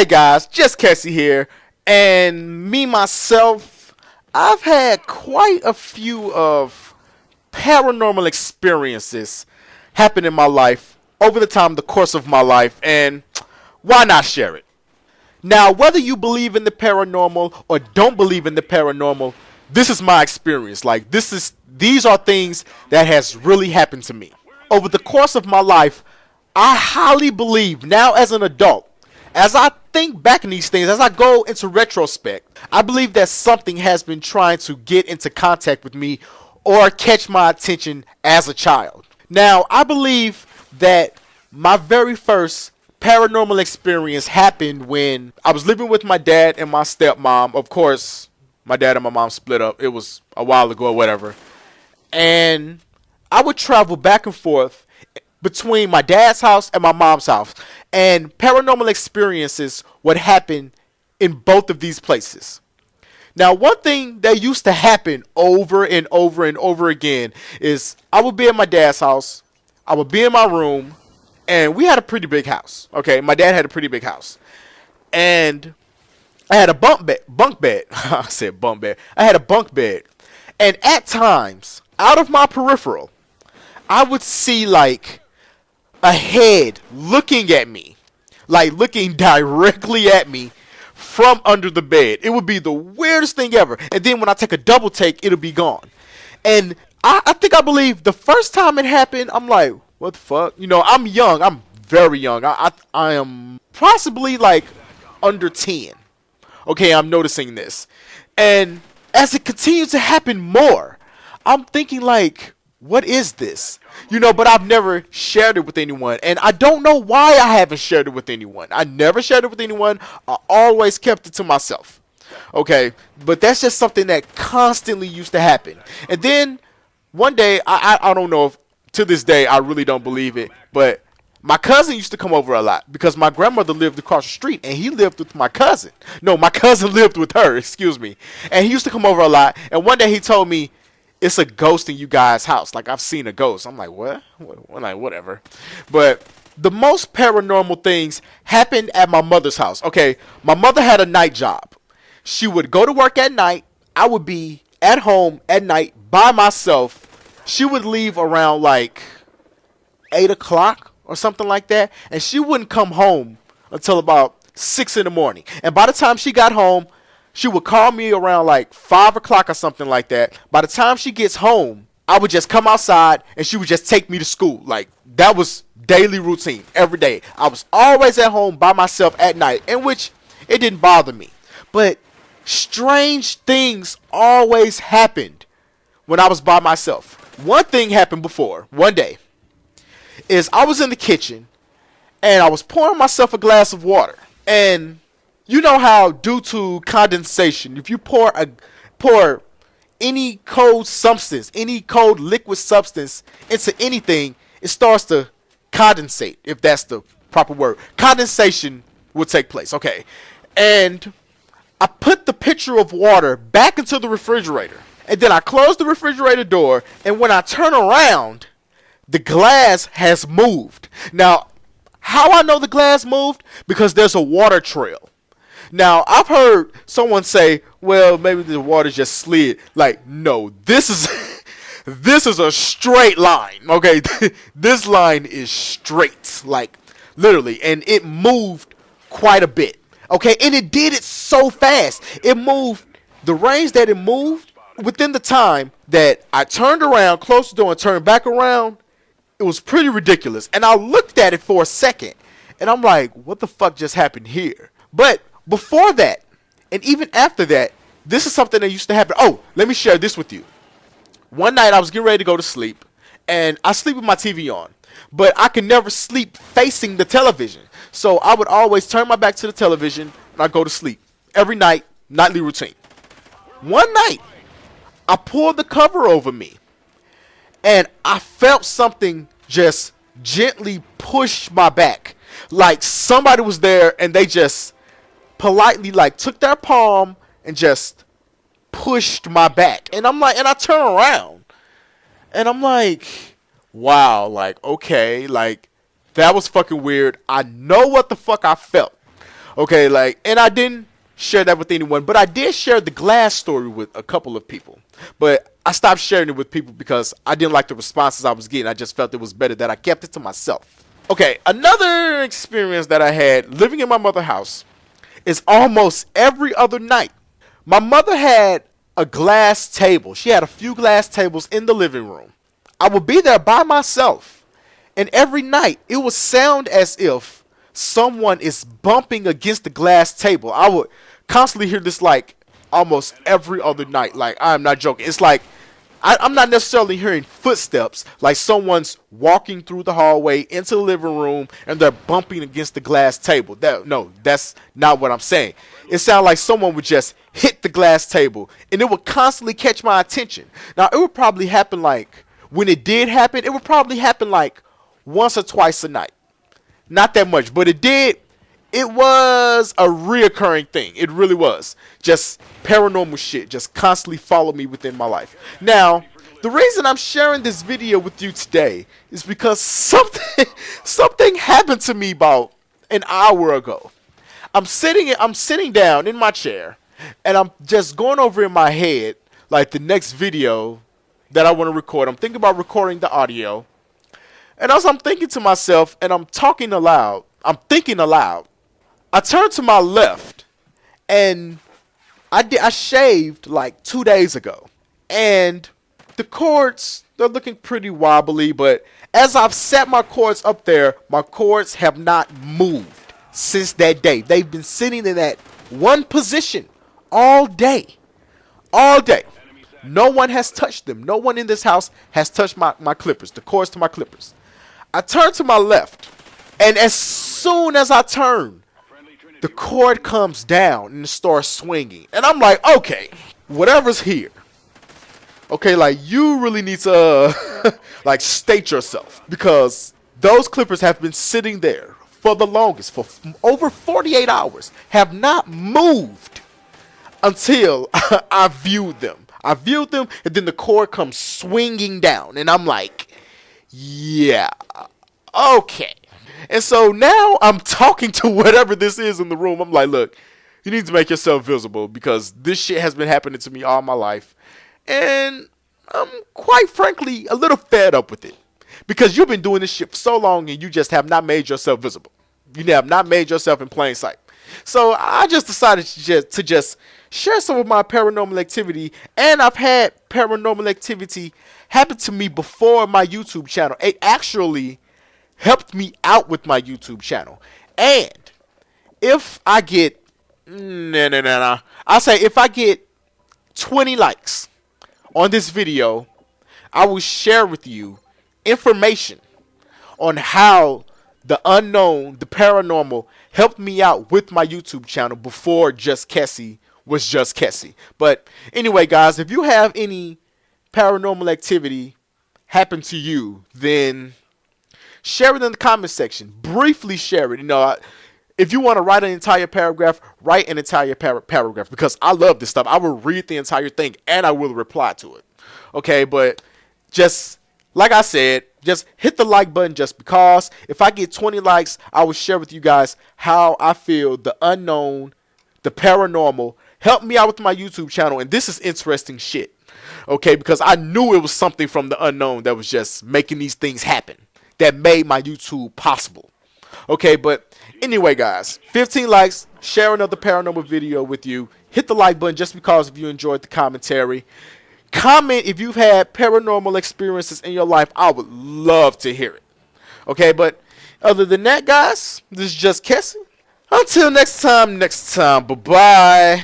Hey guys, just Cassie here, and me myself, I've had quite a few of paranormal experiences happen in my life over the course of my life, and why not share it? Now, whether you believe in the paranormal or don't believe in the paranormal, this is my experience. These are things that has really happened to me. Over the course of my life, I highly believe now as an adult, as I think back on these things, as I go into retrospect, I believe that something has been trying to get into contact with me or catch my attention as a child. Now, I believe that my very first paranormal experience happened when I was living with my dad and my stepmom. Of course, my dad and my mom split up. It was a while ago or whatever. And I would travel back and forth between my dad's house and my mom's house. And paranormal experiences would happen in both of these places. Now, one thing that used to happen over and over and over again is I would be in my dad's house, I would be in my room, and we had a pretty big house. Okay, my dad had a pretty big house. And I had a bunk bed. I said bunk bed. I had a bunk bed. And at times, out of my peripheral, I would see like a head looking at me, like looking directly at me from under the bed. It would be the weirdest thing ever. And then when I take a double take, it'll be gone. And I believe the first time it happened, I'm like, what the fuck? You know, I'm young. I'm very young. I am possibly like under 10. Okay, I'm noticing this. And as it continues to happen more, I'm thinking like, what is this? You know, but I've never shared it with anyone. And I don't know why I haven't shared it with anyone. I never shared it with anyone. I always kept it to myself. Okay, but that's just something that constantly used to happen. And then one day, I don't know if to this day I really don't believe it, but my cousin used to come over a lot because my grandmother lived across the street and he lived with my cousin. No, my cousin lived with her, excuse me. And he used to come over a lot. And one day he told me, it's a ghost in you guys' house. Like, I've seen a ghost. I'm like, what? Like, whatever. But the most paranormal things happened at my mother's house. Okay, my mother had a night job. She would go to work at night. I would be at home at night by myself. She would leave around like 8 o'clock or something like that. And she wouldn't come home until about 6 in the morning. And by the time she got home, she would call me around like 5 o'clock or something like that. By the time she gets home, I would just come outside and she would just take me to school. Like, that was daily routine every day. I was always at home by myself at night, in which it didn't bother me. But strange things always happened when I was by myself. One thing happened before, one day, is I was in the kitchen and I was pouring myself a glass of water. And you know how due to condensation, if you pour any cold substance, any cold liquid substance into anything, it starts to condensate, if that's the proper word. Condensation will take place, okay. And I put the pitcher of water back into the refrigerator. And then I close the refrigerator door, and when I turn around, the glass has moved. Now, how I know the glass moved? Because there's a water trail. Now, I've heard someone say, well, maybe the water just slid. Like, no, this is this is a straight line, okay? This line is straight, like, literally, and it moved quite a bit, okay? And it did it so fast. It moved, the range that it moved, within the time that I turned around, closed the door, and turned back around, it was pretty ridiculous. And I looked at it for a second, and I'm like, what the fuck just happened here? But before that, and even after that, this is something that used to happen. Oh, let me share this with you. One night I was getting ready to go to sleep, and I sleep with my TV on, but I could never sleep facing the television. So I would always turn my back to the television and I'd go to sleep. Every night, nightly routine. One night, I pulled the cover over me, and I felt something just gently push my back. Like somebody was there and they just politely like took their palm and just pushed my back. And I'm like, and I turn around and I'm like, wow, like, okay, like that was fucking weird. I know what the fuck I felt. Okay, like, and I didn't share that with anyone, but I did share the glass story with a couple of people. But I stopped sharing it with people because I didn't like the responses I was getting. I just felt it was better that I kept it to myself. Okay, another experience that I had living in my mother's house is almost every other night. My mother had a glass table. She had a few glass tables in the living room. I would be there by myself, and every night it would sound as if someone is bumping against the glass table. I would constantly hear this like almost every other night. Like, I'm not joking. It's like I'm not necessarily hearing footsteps, like someone's walking through the hallway into the living room and they're bumping against the glass table. No, that's not what I'm saying. It sounded like someone would just hit the glass table and it would constantly catch my attention. Now, it would probably happen like, when it did happen, it would probably happen like once or twice a night. Not that much, but it did. It was a reoccurring thing. It really was. Just paranormal shit just constantly followed me within my life. Now, the reason I'm sharing this video with you today is because something happened to me about an hour ago. I'm sitting down in my chair and I'm just going over in my head like the next video that I want to record. I'm thinking about recording the audio. And as I'm thinking to myself and I'm thinking aloud, I turned to my left, and I shaved like 2 days ago, and the cords, they're looking pretty wobbly, but as I've set my cords up there, my cords have not moved since that day. They've been sitting in that one position all day. All day. No one has touched them. No one in this house has touched my clippers, the cords to my clippers. I turned to my left, and as soon as I turn, the cord comes down and it starts swinging. And I'm like, okay, whatever's here. Okay, like, you really need to, like, state yourself. Because those clippers have been sitting there for the longest, for over 48 hours. Have not moved until I viewed them. I viewed them, and then the cord comes swinging down. And I'm like, yeah, okay. And so now I'm talking to whatever this is in the room. I'm like, look, you need to make yourself visible because this shit has been happening to me all my life. And I'm quite frankly a little fed up with it because you've been doing this shit for so long and you just have not made yourself visible. You have not made yourself in plain sight. So I just decided to just share some of my paranormal activity. And I've had paranormal activity happen to me before my YouTube channel. It actually helped me out with my YouTube channel. And if I get, I'll say if I get 20 likes on this video, I will share with you information on how the unknown, the paranormal, helped me out with my YouTube channel before Just Kessie was Just Kessie. But anyway, guys, if you have any paranormal activity happen to you, then share it in the comment section. Briefly share it. You know, if you want to write an entire paragraph, write an entire paragraph because I love this stuff. I will read the entire thing and I will reply to it. Okay, but just like I said, just hit the like button just because. If I get 20 likes, I will share with you guys how I feel the unknown, the paranormal, helped me out with my YouTube channel. And this is interesting shit. Okay, because I knew it was something from the unknown that was just making these things happen, that made my YouTube possible. Okay, but anyway, guys, 15 likes, share another paranormal video with you. Hit the like button just because if you enjoyed the commentary. Comment if you've had paranormal experiences in your life. I would love to hear it. Okay, but other than that, guys, this is Just Kessie. Until next time, bye-bye.